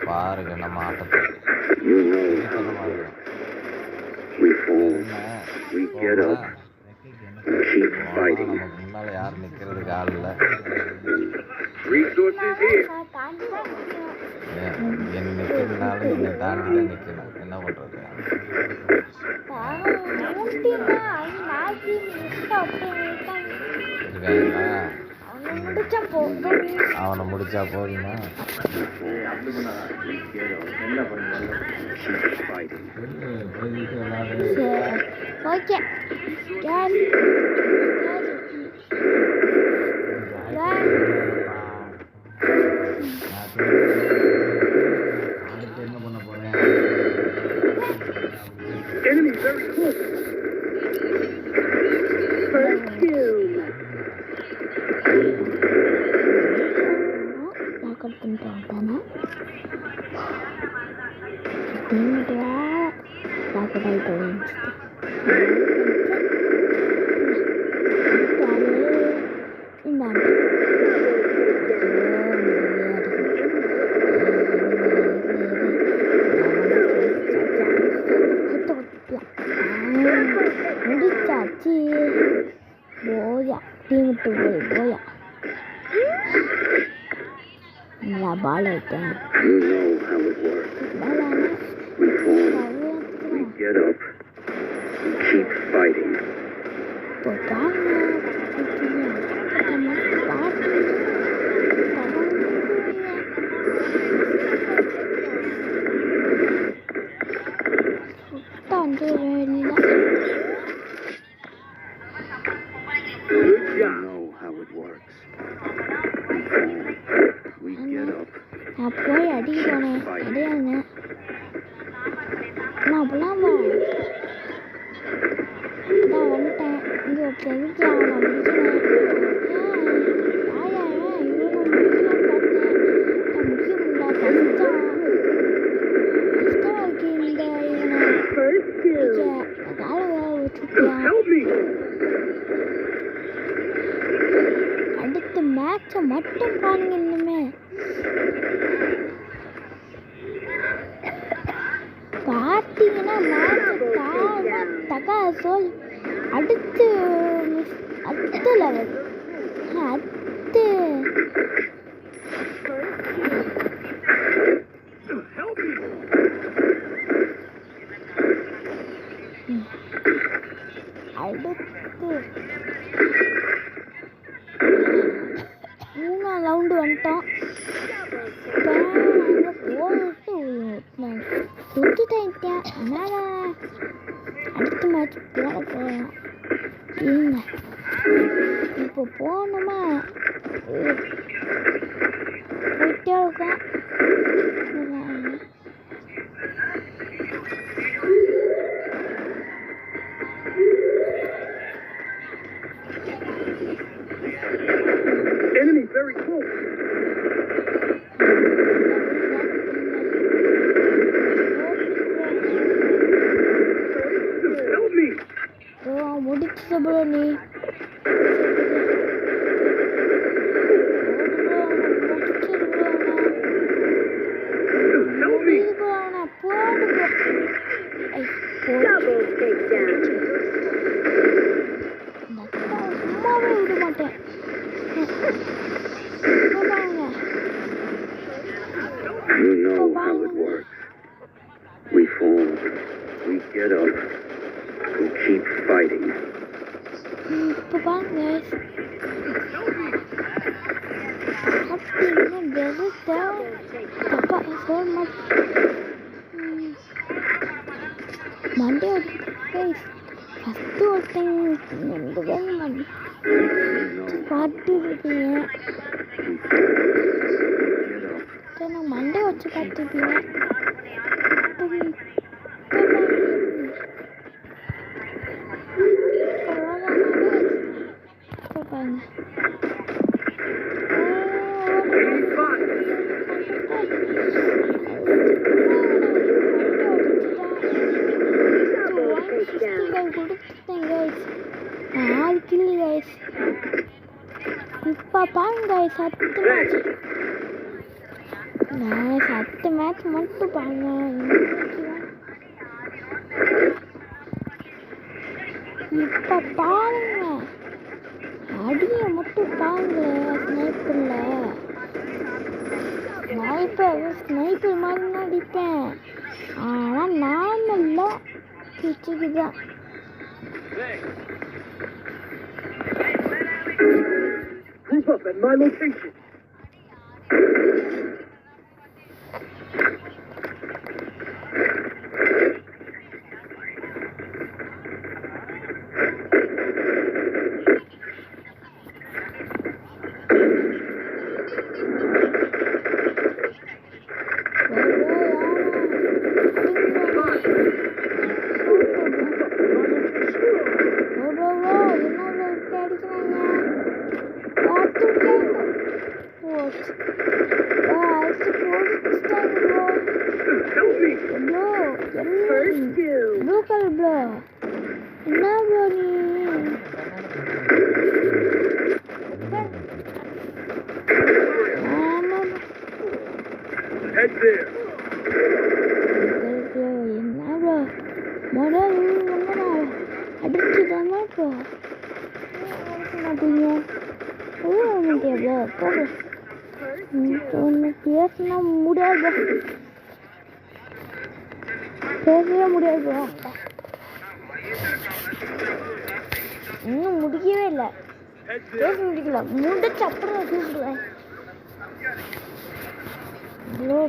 பாருங்க நம்ம ஆட்டத்தை. நமக்கு முன்னால யாரும் நிக்கிறதுக்கு ஆள் இல்லை. என்ன நிக்கிறதுனாலும் என்னை தாண்டி தான் நிக்கணும். என்ன பண்றது? அவனை முடிச்சா போதுமா? ஓகே அடுத்து என்ன பண்ண போறேன்? முடிச்சாச்சு. போயா டீமுட்டு போயா நான் பால் வைத்தேன். நான் போய் அடிக்கிறேனே அடியாங்க. நான் அப்பெல்லாம் நான் வந்துட்டேன். இங்கே ஒருத்தர் வீட்டில் அவனை முடிக்கிறேன். ஆயா இவனை முடிக்கலாம் பார்த்தேன். நான் முடிக்க முடியல. கஷ்டம் இருக்கு இந்த இவனை காலை வேலை விட்டுருக்கியா. அடுத்த மேட்சை மட்டும் பாருங்க. இன்னுமே பார்த்தீங்கன்னா மேட்ச் தகா சொல் அடுத்து அடுத்த லெவல் அடுத்து மூணாம் ரவுண்டு வந்துட்டோம். சுத்திட்டேன். அதனால அடுத்த மேட்ச் போட போகலாம். இல்லைங்க இப்போ போகணுமா போயிட்டே இருக்கோம். Enemy very close. Help me. முடிச்சு ப்ரோ நீ சும்மாவே விட மாட்டேன். You know how it works. We fall, we get up, we keep fighting. இப்போ பாருங்க அப்படின்னா வெறுத்தா தப்பா சொல்ல மாட்டேன். மண்டே ஃபஸ்ட்டு ஒருத்தன் ரெண்டு பேரும் பாட்டு இருப்பீங்க. நான் மண்டே வச்சு பார்த்துருப்பீங்க. பாருங்க கொடுத்துட்டேன் கைஸ். 4 kill guys. இப்போ பாருங்க கைஸ் 10 மேட்ச். நான் 10 மேட்ச் மேட்ச் மட்டும் பாருங்க. இப்போ பாருங்க, அடியை மட்டும் பாருங்களேன். ஸ்னைப்பர் மாதிரி தான் அடிப்பேன். ஆனால் நார்மலாக பிச்சுக்கு தான். Move up at my location. Blue color bro. என்ன bro நீ? Head there. என்ன bro? முதல் ஒன்றுனா அடிச்சுதானா bro? மாட்டீங்க bro. ஒன்று பேசினா முடியாது, பேசவே முடியாது bro. இன்னும் முடிக்கவே இல்லை, பேச முடிக்கல. முடிச்சு அப்புறம் பேசுவேன்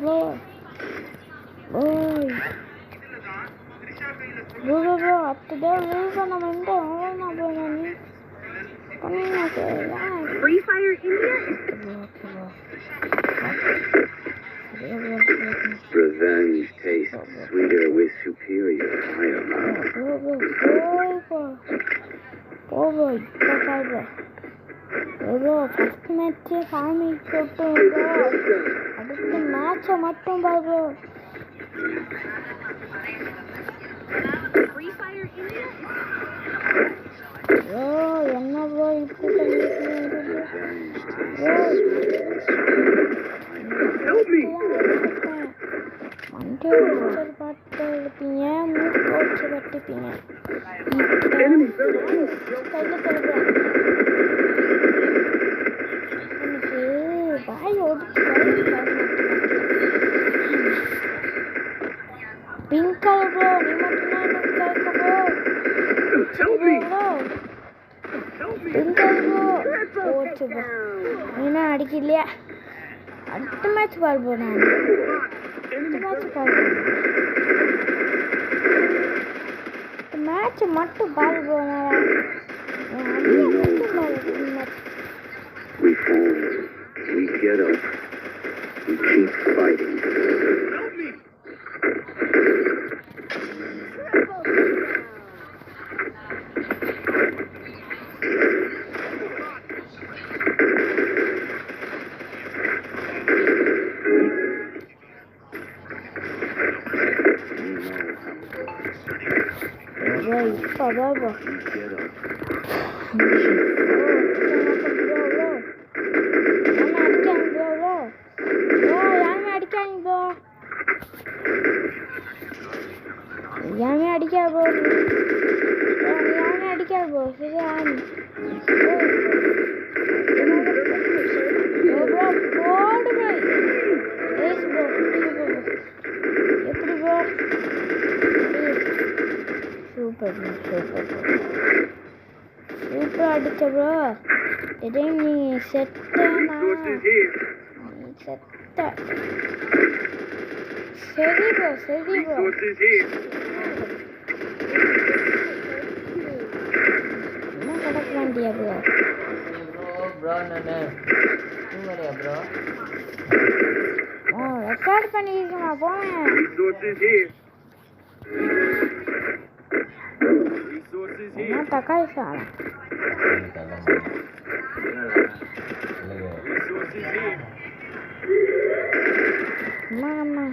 bro. அப்படியே லூஸ் பண்ண வேண்டாம். Free Fire India? Revenge tastes sweeter with superior firepower. First மேட்ச்சே காமிச்சு அடுத்த மேட்சை மட்டும் பாரு. Free Fire India? என்ன ப்ரோ இப்படி மண்டே பாட்டு எடுப்பீங்க, மூக்கு வச்சு கட்டிப்பீங்க. கையில் தருவேன் எனக்கு வாய் ஒடுச்சு. பிங்க் கலர் ப்ரோ, நீ மட்டும்தான் எனக்கு கேட்க ப்ரோ. பிங்க் கலர் ப்ரோ ஓச்சு ப்ரோ. நீனா அடிக்கலையா? அடுத்த மேட்ச் பாரு ப்ரோ. நான் அடுத்த மேட்ச் பாரு, மேட்ச் மட்டும் பாரு bro. We fall, we get up, we keep fighting. இப்போ ப்ரோ யாமே அடிக்காது ப்ரோ. யாமே அடிக்காது ப்ரோ. சரியா ப்ரோ போடு ப்ரோ. ஏஸ் ப்ரோ எப்படி ப்ரோ? சூப்பர் சூப்பர் அடிச்ச ப்ரோ. இதே நீ செத்தனா செத்த. சரி ப்ரோ சரி ப்ரோ. என்ன கிடக்க வேண்டியா ப்ரோ? ரெக்கார்ட் பண்ணிருக்கா போனேன். என்ன தக்காளி சாதம் அம்மா அம்மா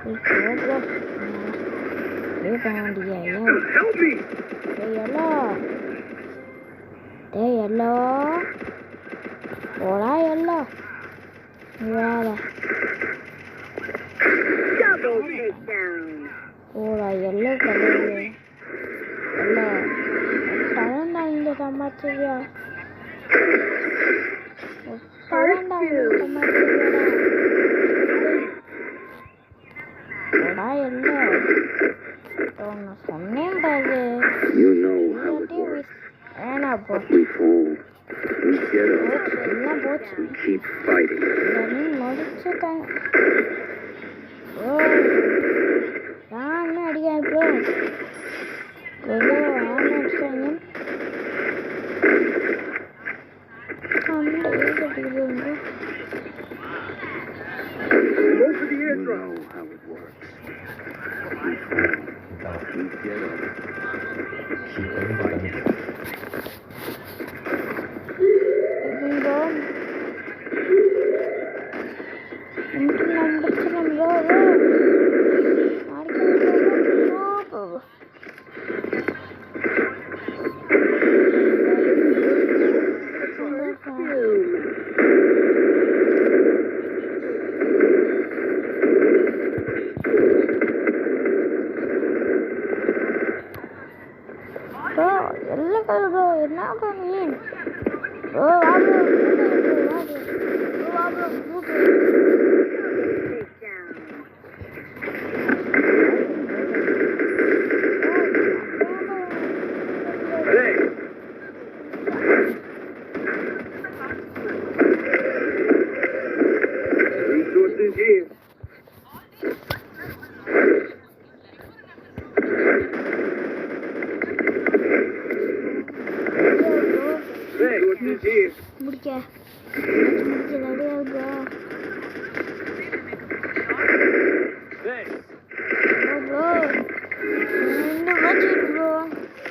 Help me! Double takedown. ஓடா எல்லோ கலர்ல எல்லோ தரண்டா இந்த சமாச்சாரியா தரண்டா இந்த சமாச்சாரியா ஓடா எல்லோ நான் சொன்னேன் பாரு You know how it works. ஏனா போச்சு We fall. We get up. எல்லாம் போச்சு We keep fighting. எல்லாரும் முடிச்சுட்டாங்க ஓ நான் அடிக்கிறேன் ப்ரோ ப்ரோ ஆன் அடிச்சாங்க Go for the airdrop. You know how it works. We fall. We get up. Keep fighting. என்ன பண்ணி ஓ Resources here. Resources here. முடிக்க ரெடியா ப்ரோ ப்ரோ ரெண்டு மேட்ச் ப்ரோ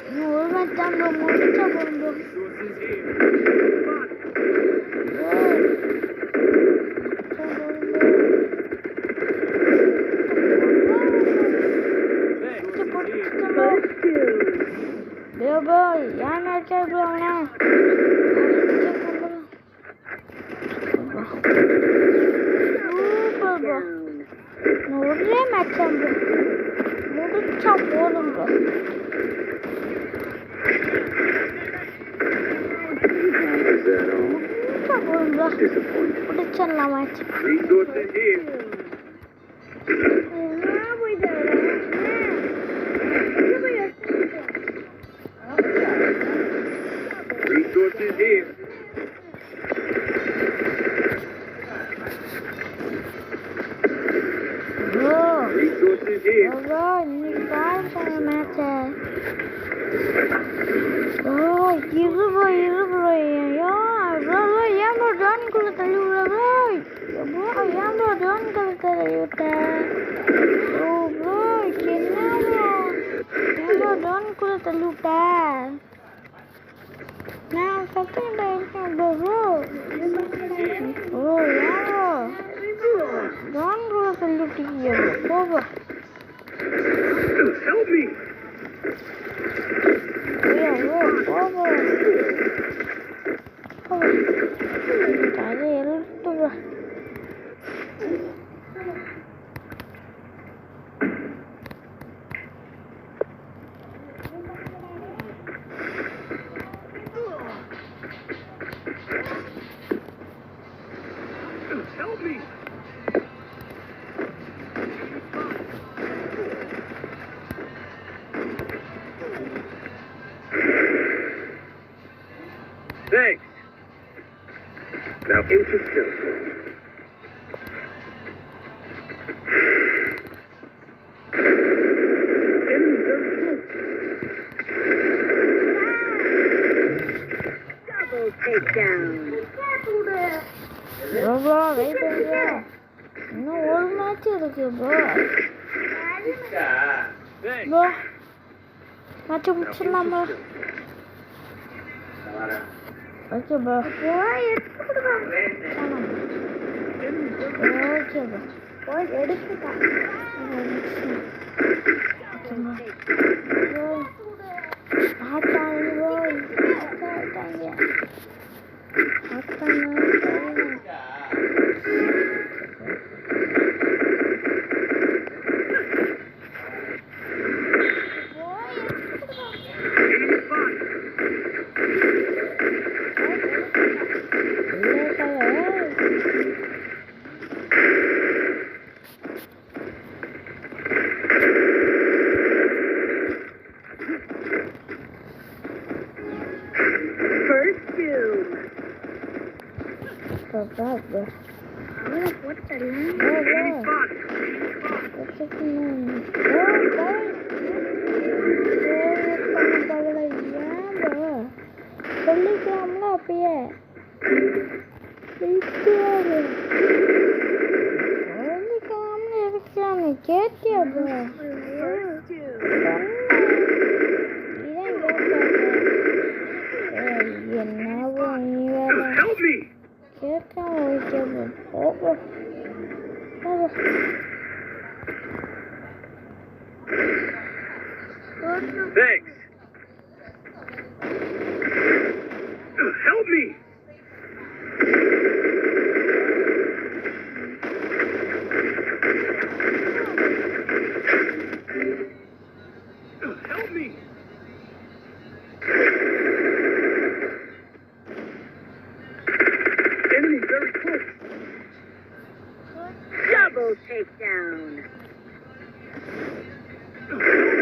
இன்னும் ஒரு மேட்ச் தான் ப்ரோ முடிச்சா போதும் ப்ரோ ப்ரோ ஏன் மேட்சா ப்ரோ அவனா ஒரே மேட்ச் தான் ப்ரோ முடிச்சா போதும் ப்ரோ Is that all? முடிச்சா போதும் ப்ரோ Disappointed. முடிச்சிடலாம் match Resources here. Resources here. Bro Resources here. Bro இன்னைக்கு பாருங்க மேட்ச ப்ரோ இரு ப்ரோ ஐயோ ப்ரோ ஏன் ப்ரோ டோன்குள்ள தள்ளி விட ப்ரோ ஏன் ப்ரோ டோன்குள்ள தள்ளி விட்ட ப்ரோ என்ன ப்ரோ ஏன் ப்ரோ டோன்குள்ள தள்ளி விட்ட நான் செகண்ட் ஆயிருக்கேன் ப்ரோ ஏன் ப்ரோ டோன்குள்ள தள்ளி விட்டீங்க ப்ரோ போ Help me. அதை எழுத்து bro Help me. Thanks. Now into circle. Double takedown. Bro wait பண்ணுங்க இன்னும் ஒரு மேட்ச் இருக்கு ப்ரோ ப்ரோ மேட்ச் முடிச்சிடலாம் bro okay bro okay bro போய் எடுத்துட்டான். First doom. What the What the சொல்லிக்கலாம்ல அப்பயே சொல்லிக்கலாம்னு இருக்கான் கேட்டியா இதான் கேட்டாங்க என்னவோ நீ வேற கேட்காம வைக்க போக Thanks. Help me. Help me. Enemy very close. double takedown. Help